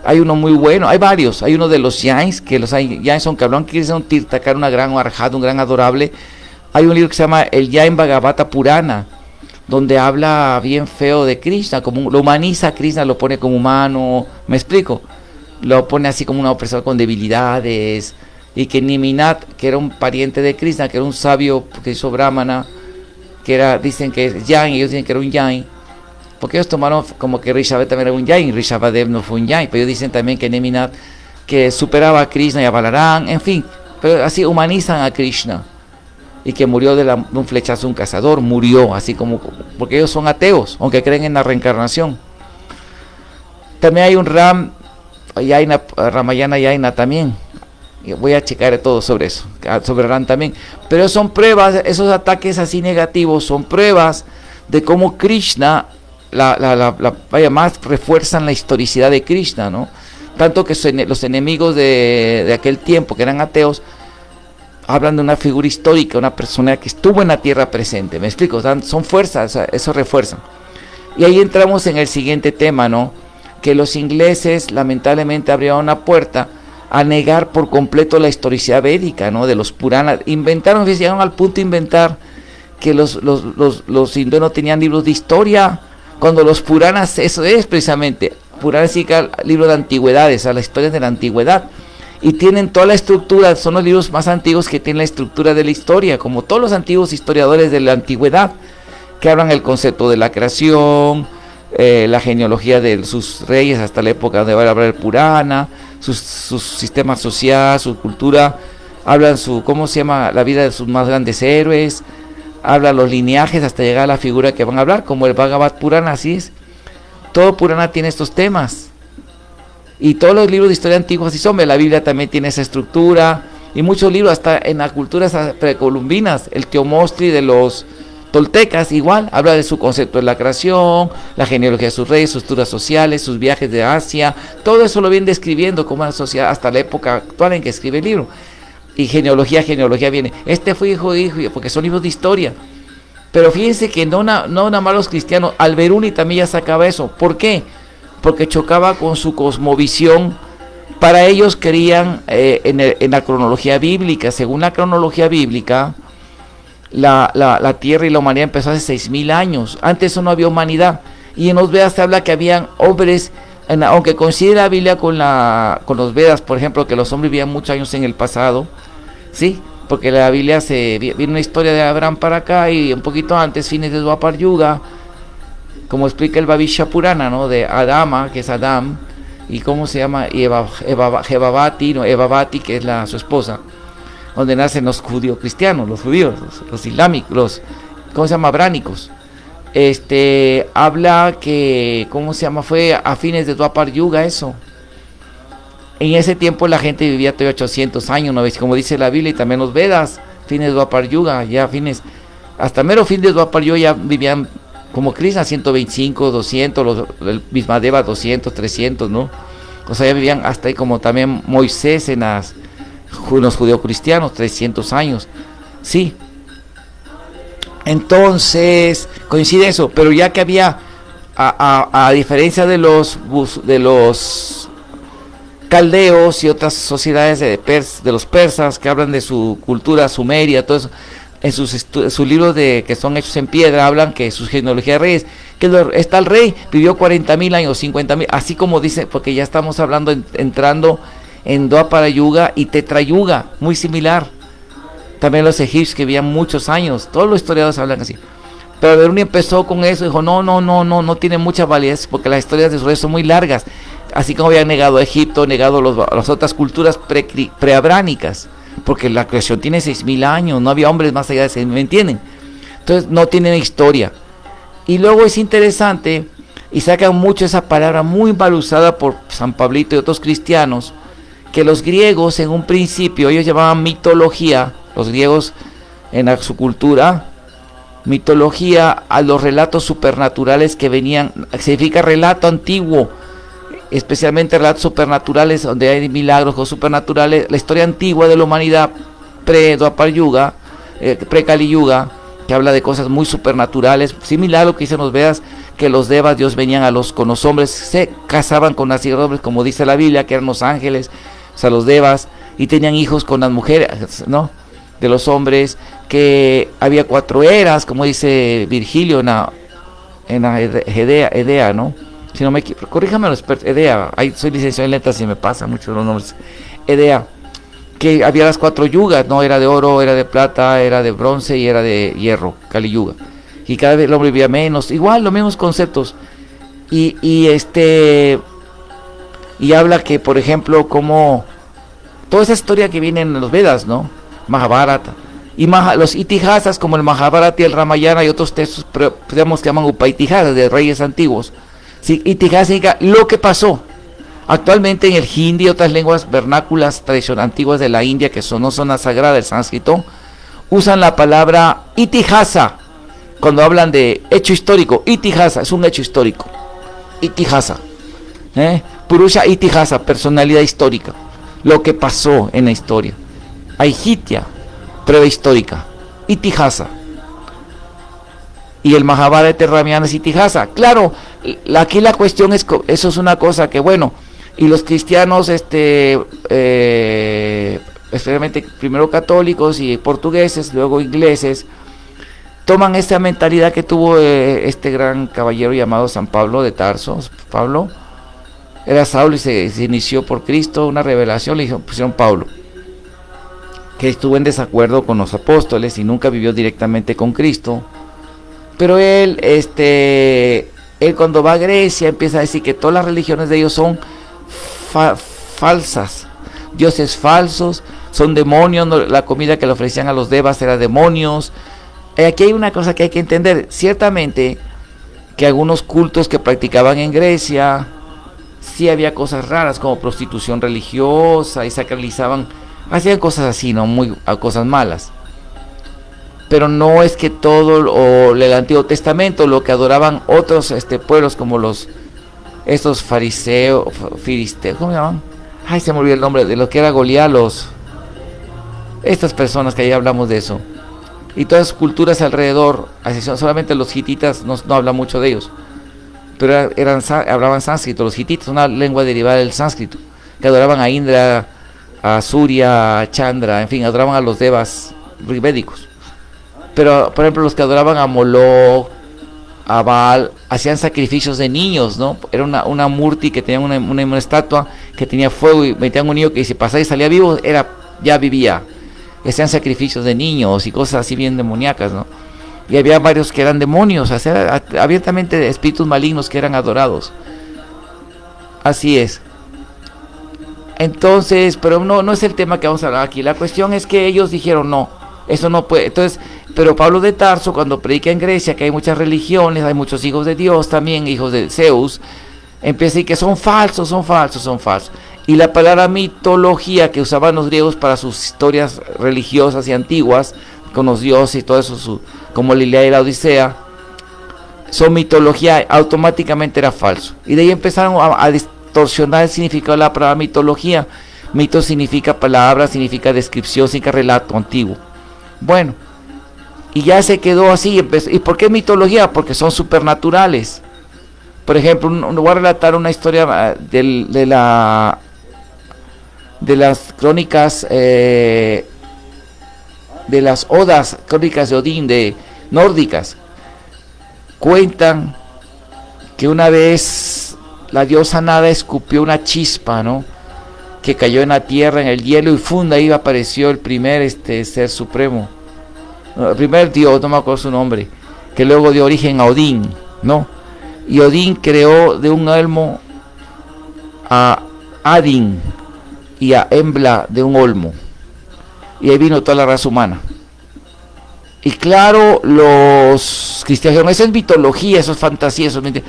hay uno muy bueno, hay varios, hay uno de los Jains, que los Jains son cabrón, que son Tirthakara, un gran arhat, un gran adorable. Hay un libro que se llama el Jain Bhagavata Purana, donde habla bien feo de Krishna, lo humaniza a Krishna, lo pone como humano, ¿me explico? Lo pone así como una persona con debilidades, y que Niminat, que era un pariente de Krishna, que era un sabio que hizo brahmana, que era, dicen que es Yain, ellos dicen que era un Yain, porque ellos tomaron como que Rishabh también era un Yain, Rishabhadev no fue un Yain, pero ellos dicen también que Neminat, que superaba a Krishna y a Balaram, en fin, pero así humanizan a Krishna, y que murió de un flechazo de un cazador, murió, así como, porque ellos son ateos, aunque creen en la reencarnación. También hay un Ramayana Yaina también, voy a checar todo sobre eso, sobre Ram también, pero son pruebas, esos ataques así negativos son pruebas de cómo Krishna, vaya, más refuerzan la historicidad de Krishna, ¿no? Tanto que los enemigos de aquel tiempo, que eran ateos, hablan de una figura histórica, una persona que estuvo en la tierra presente, ¿me explico? Son fuerzas, eso refuerzan. Y ahí entramos en el siguiente tema, ¿no? Que los ingleses lamentablemente abrieron una puerta a negar por completo la historicidad védica, ¿no? De los Puranas. Llegaron al punto de inventar que los hindúes no tenían libros de historia, cuando los Puranas, eso es precisamente, Puranas significa libro de antigüedades, a las historias de la antigüedad, y tienen toda la estructura, son los libros más antiguos que tienen la estructura de la historia, como todos los antiguos historiadores de la antigüedad, que hablan el concepto de la creación, la genealogía de sus reyes hasta la época donde va a hablar el Purana, su sistema social, su cultura, hablan ¿cómo se llama? La vida de sus más grandes héroes, hablan los lineajes hasta llegar a la figura que van a hablar, como el Bhagavad Purana, así es. Todo Purana tiene estos temas, y todos los libros de historia antiguos así son, la Biblia también tiene esa estructura, y muchos libros hasta en las culturas precolombinas, el Teomostri de los toltecas igual, habla de su concepto de la creación, la genealogía de sus reyes, sus estructuras sociales, sus viajes de Asia, todo eso lo viene describiendo como una sociedad hasta la época actual en que escribe el libro. Y genealogía viene, este fue hijo, porque son libros de historia. Pero fíjense que no nada más los cristianos, Al-Biruni también ya sacaba eso. ¿Por qué? Porque chocaba con su cosmovisión. Para ellos creían en la cronología bíblica. Según la cronología bíblica, la tierra y la humanidad empezó hace 6,000 años. Antes eso no había humanidad. Y en los Vedas se habla que habían hombres, aunque coincide la Biblia con los Vedas, por ejemplo, que los hombres vivían muchos años en el pasado, ¿sí? Porque la Biblia viene una historia de Abraham para acá, y un poquito antes, fines de Dwapar Yuga, como explica el Bhavishya Purana, ¿no? De Adama, que es Adam, y cómo se llama, y Evavati, que es su esposa, donde nacen los judíos cristianos, los judíos, los islámicos, ¿cómo se llama? Abránicos. Habla que, ¿cómo se llama? Fue a fines de Dwapar Yuga eso. En ese tiempo la gente vivía todavía 800 años, ¿no ves? Como dice la Biblia y también los Vedas, fines de Dwapar Yuga, hasta mero fin de Dwapar Yuga ya vivían como Krishna 125, 200, el Bhismadeva 200, 300, ¿no? O sea, ya vivían hasta ahí, como también Moisés en los judeocristianos, 300 años, sí. Entonces, coincide eso, pero ya que había, a diferencia de los caldeos y otras sociedades de los persas, que hablan de su cultura sumeria, todo eso, en sus libros que son hechos en piedra, hablan que sus genealogías de reyes, que está el rey, vivió 40,000 años, 50,000, así como dice, porque ya estamos hablando, entrando en Dwapara Yuga y Tetra Yuga, muy similar. También los egipcios que vivían muchos años, todos los historiadores hablan así. Pero Al-Biruni empezó con eso, dijo, no tiene mucha validez, porque las historias de sus reyes son muy largas, así como habían negado a Egipto, negado las otras culturas preabránicas, porque la creación tiene 6,000 años, no había hombres más allá de 6,000, ¿me entienden? Entonces no tienen historia. Y luego es interesante, y sacan mucho esa palabra muy mal usada por San Pablito y otros cristianos, que los griegos en un principio, ellos llamaban mitología, los griegos en su cultura, mitología a los relatos supernaturales que venían, significa relato antiguo, especialmente relatos supernaturales donde hay milagros o supernaturales, la historia antigua de la humanidad pre-Dwapar Yuga, pre-Kali Yuga, que habla de cosas muy supernaturales, similar a lo que dicen los Vedas, que los devas, Dios venían con los hombres, se casaban con las hombres, como dice la Biblia, que eran los ángeles, o sea, los devas, y tenían hijos con las mujeres, ¿no?, de los hombres, que había 4 eras, como dice Virgilio en la Edea, ¿no? Si no me equivoco, corríjame los expertos, Edea, soy licenciado en letras y me pasa mucho los nombres. Edea, que había las 4 yugas, ¿no? Era de oro, era de plata, era de bronce y era de hierro, Kali Yuga. y cada vez el hombre vivía menos, igual los mismos conceptos. Y habla que, por ejemplo, como toda esa historia que viene en los Vedas, ¿no? Mahabharata. Y los itihasas como el Mahabharata y el Ramayana y otros textos, digamos, que llaman upaitihasas, de reyes antiguos. Sí, itihasa significa lo que pasó. Actualmente en el hindi y otras lenguas vernáculas tradicionales antiguas de la India, que no son la sagrada del sánscrito, usan la palabra itihasa cuando hablan de hecho histórico. Itihasa es un hecho histórico. Itihasa. Purusha itihasa, personalidad histórica. Lo que pasó en la historia. Aihitya, prueba histórica. Itihasa. Y el Mahabharata Ramayana es itihasa. Claro, aquí la cuestión es, eso es una cosa que, bueno, y los cristianos, especialmente primero católicos y portugueses, luego ingleses, toman esta mentalidad que tuvo este gran caballero llamado San Pablo de Tarso. Pablo era Saulo y se inició por Cristo, una revelación, le pusieron Pablo, que estuvo en desacuerdo con los apóstoles y nunca vivió directamente con Cristo. Pero él cuando va a Grecia empieza a decir que todas las religiones de ellos son falsas, dioses falsos, son demonios, la comida que le ofrecían a los devas era demonios. Aquí hay una cosa que hay que entender, ciertamente que algunos cultos que practicaban en Grecia, sí había cosas raras como prostitución religiosa y sacralizaban, hacían cosas así, no muy cosas malas. Pero no es que todo el Antiguo Testamento, lo que adoraban otros pueblos como estos fariseos, filisteos, ¿cómo se llaman? Ay, se me olvidó el nombre de lo que era Goliat, estas personas que ahí hablamos de eso. Y todas las culturas alrededor, solamente los hititas, no habla mucho de ellos, pero hablaban sánscrito. Los hititas, una lengua derivada del sánscrito, que adoraban a Indra, a Surya, a Chandra, en fin, adoraban a los devas védicos. Pero, por ejemplo, los que adoraban a Moloch, a Baal, hacían sacrificios de niños, ¿no? Era una murti que tenía una estatua que tenía fuego y metían un niño que si pasaba y salía vivo, ya vivía. Hacían sacrificios de niños y cosas así bien demoníacas, ¿no? Y había varios que eran demonios, o sea, abiertamente espíritus malignos que eran adorados. Así es. Entonces, pero no es el tema que vamos a hablar aquí. La cuestión es que ellos dijeron no, eso no puede. Entonces, pero Pablo de Tarso, cuando predica en Grecia, que hay muchas religiones, hay muchos hijos de Dios también, hijos de Zeus, empieza a decir que son falsos. Y la palabra mitología que usaban los griegos para sus historias religiosas y antiguas, con los dioses y todo eso, como la Ilíada y la Odisea, son mitología, automáticamente era falso. Y de ahí empezaron a distorsionar el significado de la palabra mitología. Mito significa palabra, significa descripción, significa relato antiguo. Bueno, y ya se quedó así. ¿Y por qué mitología? Porque son supernaturales. Por ejemplo, voy a relatar una historia de las crónicas, de las odas, crónicas de Odín, de nórdicas. Cuentan que una vez la diosa Nada escupió una chispa, ¿no?, que cayó en la tierra, en el hielo, y ahí apareció el primer ser supremo, el primer dios, no me acuerdo su nombre, que luego dio origen a Odín, ¿no? Y Odín creó de un elmo a Adin y a Embla de un olmo, y ahí vino toda la raza humana. Y claro, los cristianos dijeron, eso es mitología, eso es fantasía, eso es mentira.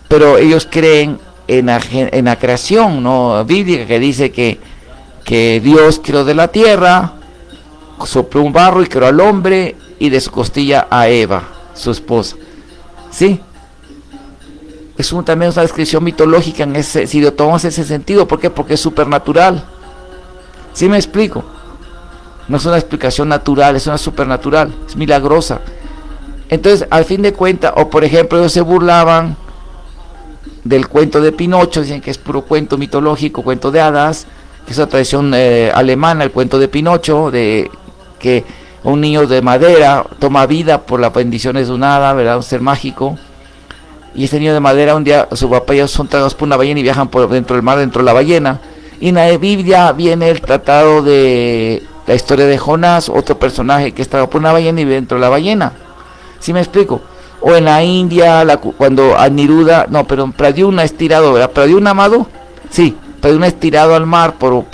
Pero ellos creen en la creación, ¿no?, bíblica, que dice que Dios creó de la tierra, sopló un barro y creó al hombre, y de su costilla a Eva, su esposa. ¿Sí? Es también una descripción mitológica, si lo tomamos ese sentido. ¿Por qué? Porque es supernatural. ¿Sí me explico? No es una explicación natural, es una supernatural, es milagrosa. Entonces, al fin de cuentas, o por ejemplo, ellos se burlaban del cuento de Pinocho, dicen que es puro cuento mitológico, cuento de hadas, que es una tradición alemana, el cuento de Pinocho, de que un niño de madera toma vida por las bendiciones de un hada, ¿verdad?, un ser mágico. Y ese niño de madera, un día su papá y ellos son tragados por una ballena y viajan por dentro del mar, dentro de la ballena. Y en la Biblia viene el tratado de la historia de Jonás, otro personaje que estaba por una ballena y dentro de la ballena. ¿Sí me explico? O en la India, cuando Aniruddha, no, pero Pradyumna estirado, ¿verdad? Pradyumna amado, sí, Pradyumna estirado al mar por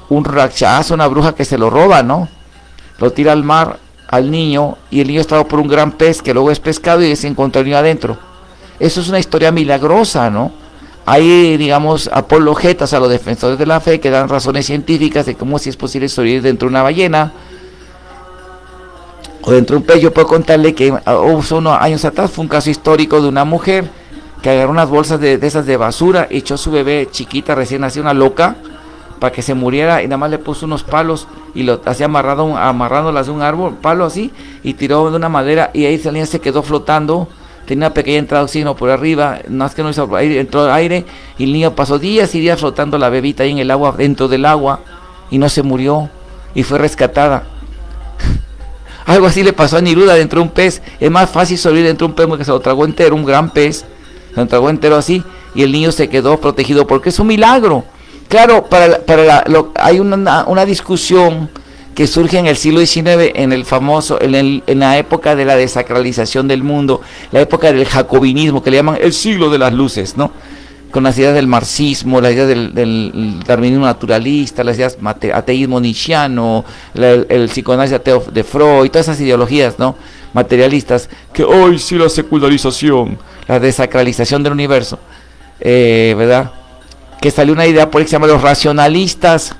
un rakshasa, una bruja que se lo roba, ¿no? Lo tira al mar al niño, y el niño estaba por un gran pez que luego es pescado y se encontró el niño adentro. Eso es una historia milagrosa, ¿no? Hay, digamos, apologetas a los defensores de la fe que dan razones científicas de cómo si es posible sobrevivir dentro de una ballena o dentro de un pez. Yo puedo contarle que unos años atrás fue un caso histórico de una mujer que agarró unas bolsas de esas de basura, echó a su bebé chiquita, recién nacida, una loca, para que se muriera, y nada más le puso unos palos y lo hacía amarrándolas de un árbol, palo así, y tiró de una madera, y ahí la niña se quedó flotando. Tenía una pequeña entrada de oxígeno por arriba, no es que no hizo aire, entró aire, y el niño pasó días y días flotando la bebita ahí en el agua, dentro del agua, y no se murió, y fue rescatada. Algo así le pasó a Aniruddha dentro de un pez. Es más fácil sobrevivir dentro de un pez porque se lo tragó entero, un gran pez, se lo tragó entero así, y el niño se quedó protegido porque es un milagro. Claro, hay una discusión que surge en el siglo XIX, en el famoso, en la época de la desacralización del mundo, la época del jacobinismo, que le llaman el siglo de las luces, ¿no? Con las ideas del marxismo, las ideas del darwinismo naturalista, las ideas ateísmo nietzscheano, el psicoanálisis ateo de Freud, todas esas ideologías, ¿no? Materialistas, que hoy sí la secularización, la desacralización del universo, ¿verdad? Que salió una idea por ahí que se llama los racionalistas,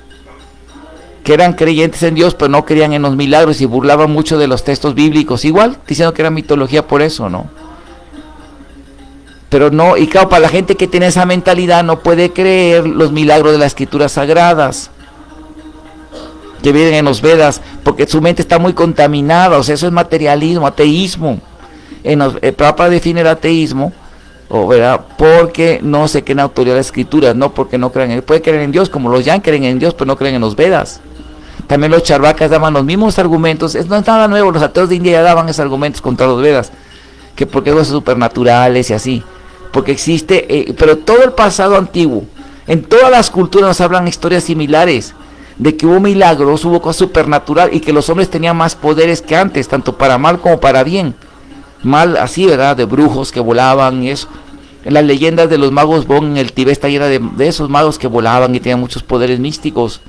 que eran creyentes en Dios, pero no creían en los milagros y burlaban mucho de los textos bíblicos, igual, diciendo que era mitología por eso, ¿no? Pero no, y claro, para la gente que tiene esa mentalidad no puede creer los milagros de las escrituras sagradas, que vienen en los Vedas, porque su mente está muy contaminada, o sea, eso es materialismo, ateísmo. Prabhupada define el ateísmo, ¿verdad? Porque no se creen autoridad de las escrituras, no porque no crean puede creer en Dios, como los Yan creen en Dios, pero no creen en los Vedas. También los charvakas daban los mismos argumentos, no es nada nuevo, los ateos de India ya daban esos argumentos contra los Vedas, que porque cosas supernaturales y así, porque existe, pero todo el pasado antiguo, en todas las culturas nos hablan historias similares, de que hubo milagros, hubo cosas supernaturales, y que los hombres tenían más poderes que antes, tanto para mal como para bien. Mal así, ¿verdad? De brujos que volaban y eso. En las leyendas de los magos Bon en el Tibet está llena de esos magos que volaban y tenían muchos poderes místicos.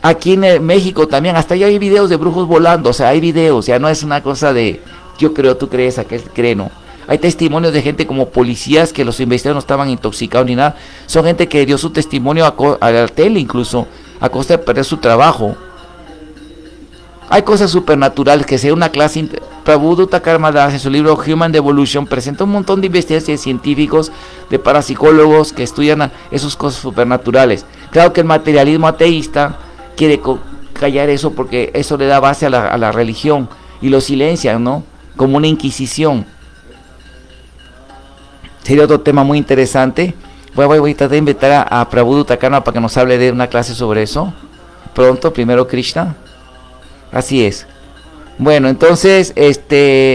Aquí en México también, hasta ya hay videos de brujos volando, o sea, hay videos, ya no es una cosa de yo creo, tú crees, aquel cree, no. Hay testimonios de gente como policías que los investigadores no estaban intoxicados ni nada. Son gente que dio su testimonio a la tele incluso, a costa de perder su trabajo. Hay cosas supernaturales que sea una clase. Prabhupada Karmadas en su libro Human Evolution presenta un montón de investigaciones científicos de parapsicólogos que estudian esas cosas supernaturales. Claro que el materialismo ateísta quiere callar eso porque eso le da base a la religión y lo silencian, ¿no? Como una inquisición. Sería otro tema muy interesante. Voy a tratar de invitar a Prabhupada Karma para que nos hable de una clase sobre eso. Pronto, primero Krishna. Así es. Bueno, entonces,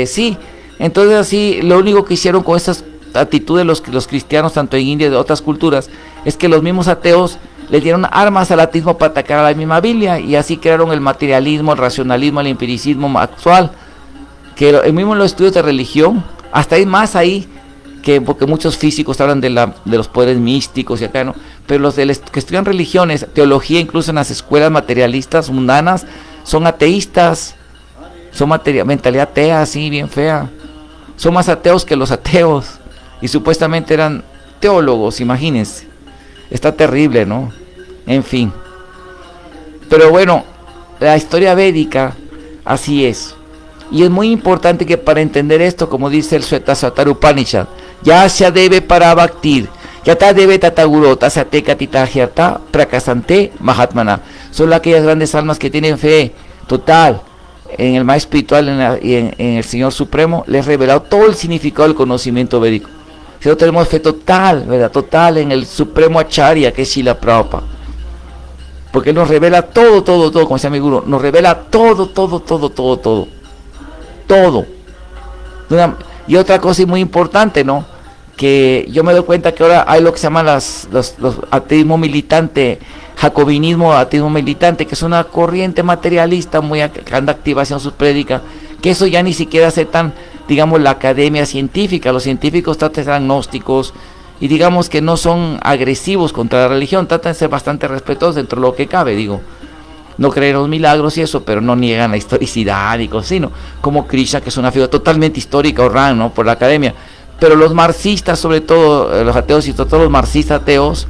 sí. Entonces así, lo único que hicieron con estas actitudes los cristianos, tanto en India y de otras culturas, es que los mismos ateos le dieron armas al ateísmo para atacar a la misma Biblia, y así crearon el materialismo, el racionalismo, el empiricismo actual, que el mismo en los estudios de religión, hasta hay más ahí, porque muchos físicos hablan de los poderes místicos y acá, ¿no? Pero los que estudian religiones, teología, incluso en las escuelas materialistas, mundanas, son ateístas, son mentalidad atea, así, bien fea. Son más ateos que los ateos, y supuestamente eran teólogos, imagínense. Está terrible, ¿no? En fin. Pero bueno, la historia védica, así es. Y es muy importante que para entender esto, como dice el Shvetasvatara Upanishad, ya se debe para bhaktir, yata debe tatagurota sate katitahyata prakasante mahatmana. Son aquellas grandes almas que tienen fe total en el más espiritual y en el Señor Supremo, les he revelado todo el significado del conocimiento védico. Si nosotros tenemos fe total, ¿verdad? Total en el Supremo Acharya, que es Srila Prabhupada, porque nos revela todo, como decía mi gurú, nos revela todo. Y otra cosa muy importante, ¿no? Que yo me doy cuenta que ahora hay lo que se llama los ateísmo militante, jacobinismo, ateísmo militante, que es una corriente materialista muy que anda activa en sus prédicas, que eso ya ni siquiera hace tan, digamos, la academia científica. Los científicos tratan de ser agnósticos y digamos que no son agresivos contra la religión, tratan de ser bastante respetuosos dentro de lo que cabe, digo. No creen en los milagros y eso, pero no niegan la historicidad y cosas así, ¿no? Como Krishna, que es una figura totalmente histórica, o Ram, ¿no? Por la academia. Pero los marxistas, sobre todo, los ateos y todos los marxistas ateos,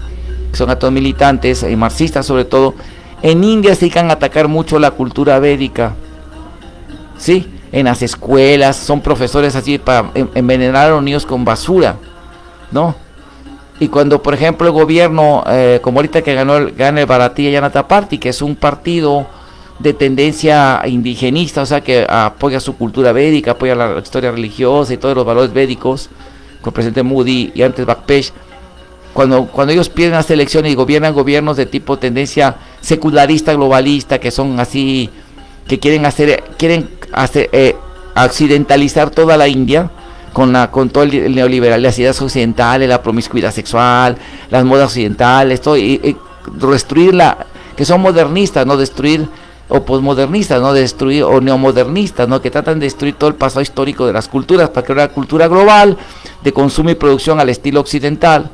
que son ateos militantes y marxistas sobre todo, en India se dedican a atacar mucho la cultura védica, ¿sí? En las escuelas, son profesores así para envenenar a los niños con basura, ¿no? Y cuando, por ejemplo, el gobierno, como ahorita que gana el Bharatiya Janata Party, que es un partido de tendencia indigenista, o sea, que apoya su cultura védica, apoya la historia religiosa y todos los valores védicos, con el presidente Modi y antes Bhakpesh, cuando ellos pierden las elecciones y gobiernan gobiernos de tipo tendencia secularista, globalista, que son así, que quieren hacer occidentalizar toda la India, con todo el neoliberal, las ideas occidentales, la promiscuidad sexual, las modas occidentales, todo, y destruir que son modernistas, no destruir, o posmodernistas, no destruir, o neomodernistas, no, que tratan de destruir todo el pasado histórico de las culturas para crear una cultura global de consumo y producción al estilo occidental.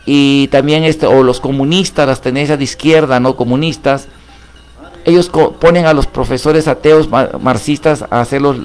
Y también o los comunistas, las tendencias de izquierda, no comunistas, ellos ponen a los profesores ateos marxistas a hacer los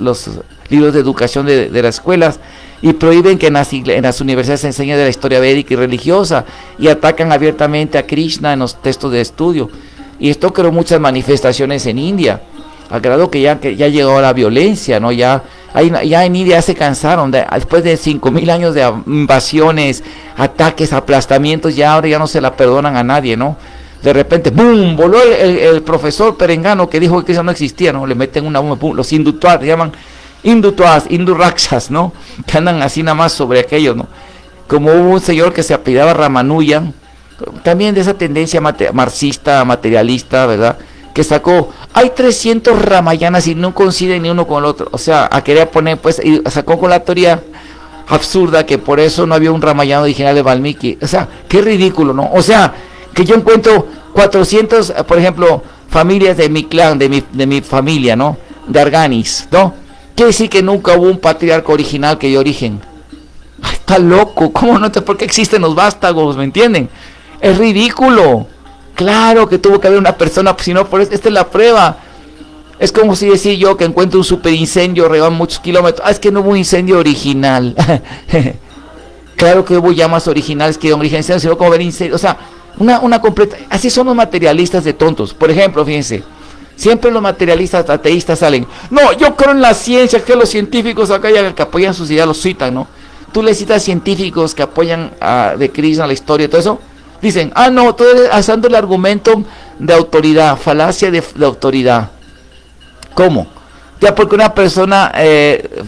libros de educación de las escuelas y prohíben que en las universidades se enseñe de la historia védica y religiosa, y atacan abiertamente a Krishna en los textos de estudio. Y esto creó muchas manifestaciones en India, al grado que ya llegó a la violencia, ¿no? Ya en India se cansaron, después de 5,000 años de invasiones, ataques, aplastamientos, ahora ya no se la perdonan a nadie, ¿no? De repente, ¡boom!, voló el profesor perengano que dijo que eso no existía, ¿no? Le meten una bomba, ¡pum!, los hindutuas, llaman hindu-rakshas, ¿no? Que andan así nada más sobre aquello, ¿no? Como hubo un señor que se apellidaba Ramanujan, también de esa tendencia marxista, materialista, ¿verdad? Que hay 300 Ramayanas y no coinciden ni uno con el otro, o sea, a querer poner, pues, y sacó con la teoría absurda que por eso no había un Ramayana original de Valmiki, o sea, qué ridículo, ¿no? O sea, que yo encuentro 400, por ejemplo, familias de mi clan, de mi familia, ¿no? De Arganis, ¿no? Quiere decir que nunca hubo un patriarca original que dio origen. Ay, está loco, ¿cómo no? ¿Por qué existen los vástagos? ¿Me entienden? Es ridículo. Claro que tuvo que haber una persona, si no, por eso, esta es la prueba. Es como si decir yo que encuentro un super incendio, reban muchos kilómetros. Es que no hubo un incendio original. Claro que hubo llamas originales que dieron origen, sino como ver incendio, o sea, una completa, así son los materialistas de tontos. Por ejemplo, fíjense, siempre los materialistas ateístas salen, no, yo creo en la ciencia, que los científicos acá que apoyan sus ideas los citan, ¿no? Tú le citas científicos que apoyan de Krishna, la historia y todo eso, dicen, no, tú usando el argumento de autoridad, falacia de autoridad. ¿Cómo? Ya porque una persona,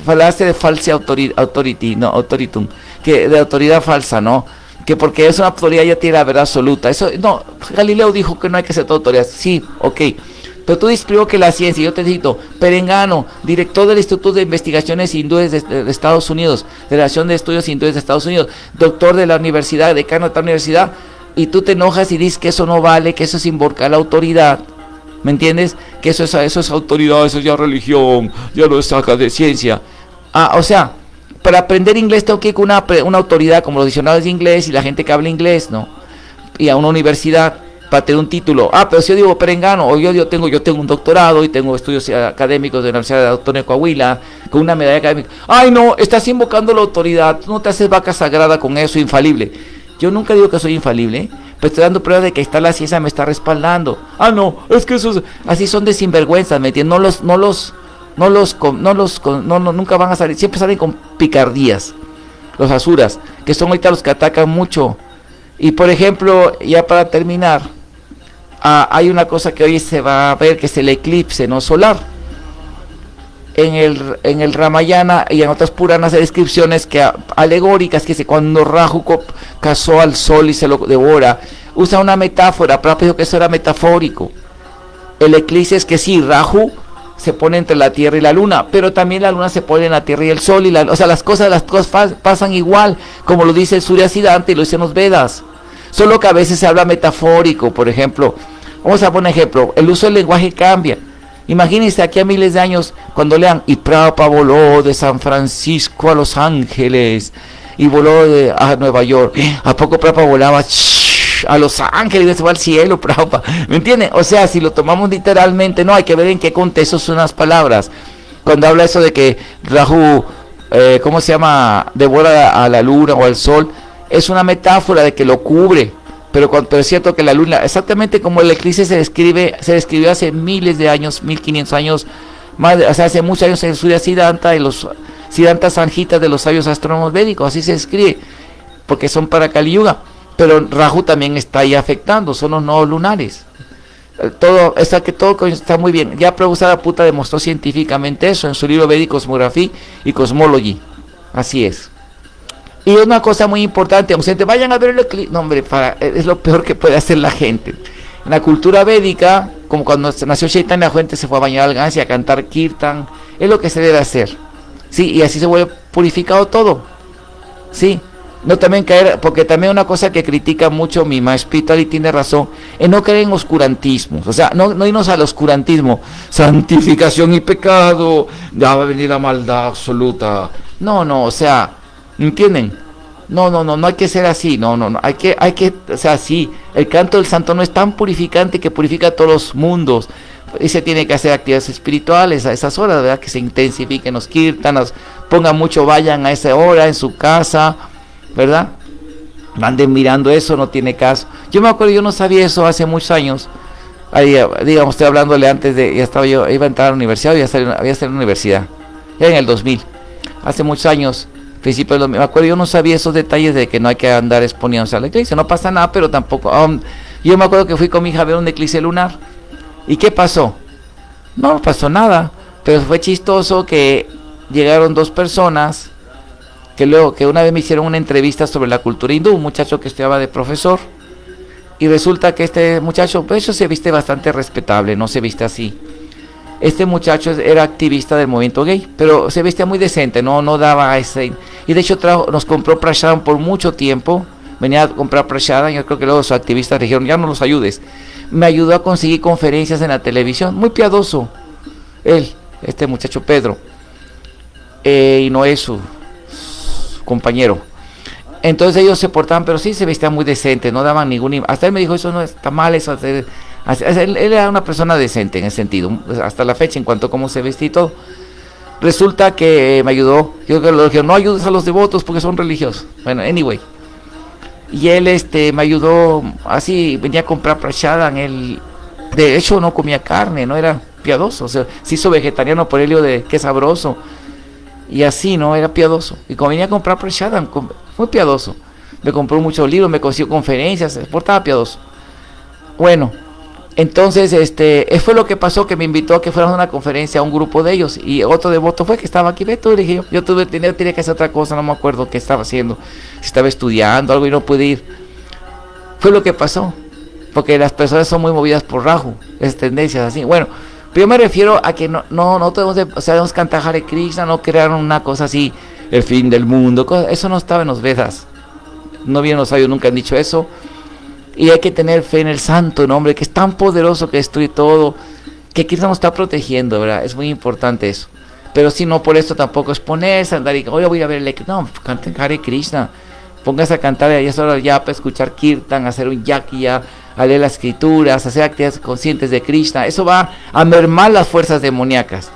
falacia de falsa autoritum, que de autoridad falsa, ¿no? Que porque es una autoridad ya tiene la verdad absoluta. Eso, no, Galileo dijo que no hay que ser autoridad. Sí, ok. Pero tú dices primero que la ciencia, yo te cito, Perengano, director del Instituto de Investigaciones Hindúes de Estados Unidos, de la Relación de Estudios Hindúes de Estados Unidos, doctor de la universidad, decano de la universidad, y tú te enojas y dices que eso no vale, que eso es invocar la autoridad. ¿Me entiendes? Que eso es autoridad, eso es ya religión, ya lo saca de ciencia. O sea, para aprender inglés tengo que ir con una autoridad como los diccionarios de inglés y la gente que habla inglés, ¿no? Y a una universidad para tener un título. Pero si yo digo Perengano, o yo tengo un doctorado y tengo estudios académicos de la Universidad de Autónoma de Coahuila, con una medalla académica. Ay, no, estás invocando la autoridad, tú no te haces vaca sagrada con eso, infalible. Yo nunca digo que soy infalible, pero estoy dando pruebas de que está la ciencia, me está respaldando. No, es que eso así son de sinvergüenzas, ¿me entiendes? Nunca van a salir, siempre salen con picardías, los asuras, que son ahorita los que atacan mucho. Y por ejemplo, ya para terminar, hay una cosa que hoy se va a ver, que es el eclipse no solar. En el Ramayana y en otras Puranas hay descripciones alegóricas, que cuando Raju cazó al sol y se lo devora, usa una metáfora, pero dijo que eso era metafórico. El eclipse es que sí, Raju se pone entre la tierra y la luna, pero también la luna se pone en la tierra y el sol, o sea, las cosas pasan igual, como lo dice el Surya Siddhanta y lo dicen los Vedas, solo que a veces se habla metafórico. Por ejemplo, vamos a poner ejemplo, el uso del lenguaje cambia. Imagínense aquí a miles de años cuando lean, y Prabhupada voló de San Francisco a Los Ángeles y voló a Nueva York. ¿A poco Prabhupada volaba a Los Ángeles y se va al cielo, Prabhupada? ¿Me entienden? O sea, si lo tomamos literalmente, no, hay que ver en qué contexto son las palabras. Cuando habla eso de que Rahu, ¿cómo se llama?, devora a la luna o al sol, es una metáfora de que lo cubre. Pero es cierto que la luna, exactamente como el eclipse se describió hace miles de años, 1500 años, o sea, hace muchos años en Surya Siddhanta y los Siddhanta Sanjitas de los sabios astrónomos védicos, así se describe, porque son para Kali Yuga. Pero Rahu también está ahí afectando, son los nodos lunares. Todo está muy bien. Ya Prabhupada Puta demostró científicamente eso en su libro Vedic Cosmography y Cosmology. Así es. Y una cosa muy importante, vayan a ver el eclipse. No, hombre, es lo peor que puede hacer la gente. En la cultura védica, como cuando nació Chaitanya, la gente se fue a bañar al Ganges y a cantar kirtan. Es lo que se debe hacer. Sí, y así se vuelve purificado todo. Sí, no también caer, porque también una cosa que critica mucho mi maestro espiritual y tiene razón, es no caer en oscurantismos. O sea, no irnos al oscurantismo, santificación y pecado, ya va a venir la maldad absoluta. No, o sea, ¿entienden? No hay que ser así, no, hay que, o sea, sí, el canto del santo no es tan purificante que purifica todos los mundos, y se tiene que hacer actividades espirituales a esas horas, ¿verdad? Que se intensifiquen los kirtanas, pongan mucho, vayan a esa hora en su casa, ¿verdad? Anden mirando eso, no tiene caso. Yo me acuerdo, yo no sabía eso hace muchos años, ahí, digamos, estoy hablándole antes de, ya estaba yo, iba a entrar a la universidad, había salido a la universidad, ya en el 2000, hace muchos años, principio me acuerdo, yo no sabía esos detalles de que no hay que andar exponiéndose a la eclipse, no pasa nada, pero tampoco, yo me acuerdo que fui con mi hija a ver un eclipse lunar, ¿y qué pasó? No pasó nada, pero fue chistoso que llegaron dos personas, que una vez me hicieron una entrevista sobre la cultura hindú, un muchacho que estudiaba de profesor, y resulta que este muchacho, pues eso se viste bastante respetable, no se viste así. Este muchacho era activista del movimiento gay, pero se vestía muy decente, no daba ese. Y de hecho nos compró Prashadam por mucho tiempo. Venía a comprar Prashadam y yo creo que luego sus activistas dijeron, ya no los ayudes. Me ayudó a conseguir conferencias en la televisión, muy piadoso. Este muchacho Pedro, y Noé, su compañero. Entonces ellos se portaban, pero sí se vestían muy decente, no daban ningún. Hasta él me dijo, eso no está mal, eso. Él era una persona decente en ese sentido, hasta la fecha, en cuanto a cómo se vestía y todo. Resulta que me ayudó. Yo le dije, no ayudes a los devotos porque son religiosos. Bueno, anyway. Y él me ayudó, así, venía a comprar Prashadam. Él, de hecho, no comía carne, no era piadoso. O sea, se hizo vegetariano por ello de qué sabroso. Y así, ¿no? Era piadoso. Y como venía a comprar Prashadam, fue piadoso. Me compró muchos libros, me consiguió conferencias, se portaba piadoso. Bueno. Entonces, fue lo que pasó, que me invitó a que fuéramos a una conferencia a un grupo de ellos, y otro devoto fue que estaba aquí, Beto, y le dije yo tenía que hacer otra cosa, no me acuerdo qué estaba haciendo, si estaba estudiando algo y no pude ir. Fue lo que pasó, porque las personas son muy movidas por Rahu, es tendencias así. Bueno, pero yo me refiero a que no debemos cantar Hare Krishna, no crear una cosa así, el fin del mundo, eso no estaba en los Vedas, no bien los sabios nunca han dicho eso. Y hay que tener fe en el santo nombre, que es tan poderoso, que destruye todo, que Krishna nos está protegiendo, ¿verdad? Es muy importante eso. Pero si no, por eso tampoco es ponerse a andar y, oye, voy a ver el eclipse. No, canten Hare Krishna. Póngase a cantar a esa hora ya para escuchar kirtan, hacer un yakya, a leer las escrituras, hacer actividades conscientes de Krishna. Eso va a mermar las fuerzas demoníacas.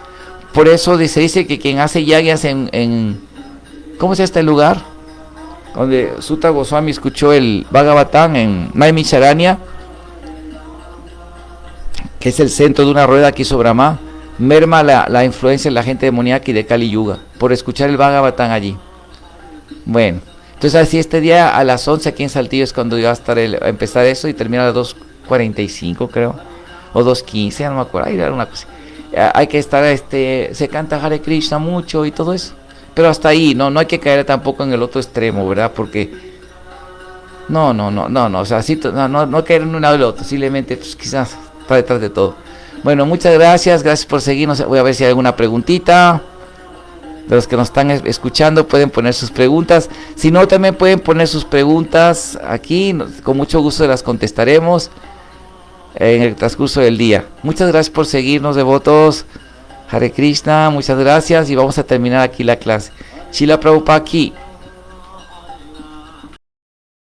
Por eso se dice que quien hace yagyas en ¿cómo se llama este lugar? Donde Sutta Goswami escuchó el Bhagavatam en Naimisharanya, que es el centro de una rueda que hizo Brahma, merma la influencia de la gente demoníaca y de Kali Yuga, por escuchar el Bhagavatam allí. Bueno, entonces así este día a las 11 aquí en Saltillo es cuando iba a empezar eso, y termina a las 2:45 creo, o 2:15, no me acuerdo, era una cosa. Hay que estar, se canta Hare Krishna mucho y todo eso. Pero hasta ahí, no hay que caer tampoco en el otro extremo, ¿verdad? Porque no, o sea, sí, no caer en un lado del otro, simplemente, pues quizás está detrás de todo. Bueno, muchas gracias por seguirnos. Voy a ver si hay alguna preguntita. De los que nos están escuchando pueden poner sus preguntas. Si no, también pueden poner sus preguntas aquí, con mucho gusto las contestaremos. en el transcurso del día. Muchas gracias por seguirnos, devotos. Hare Krishna, muchas gracias y vamos a terminar aquí la clase. Srila Prabhupada aquí.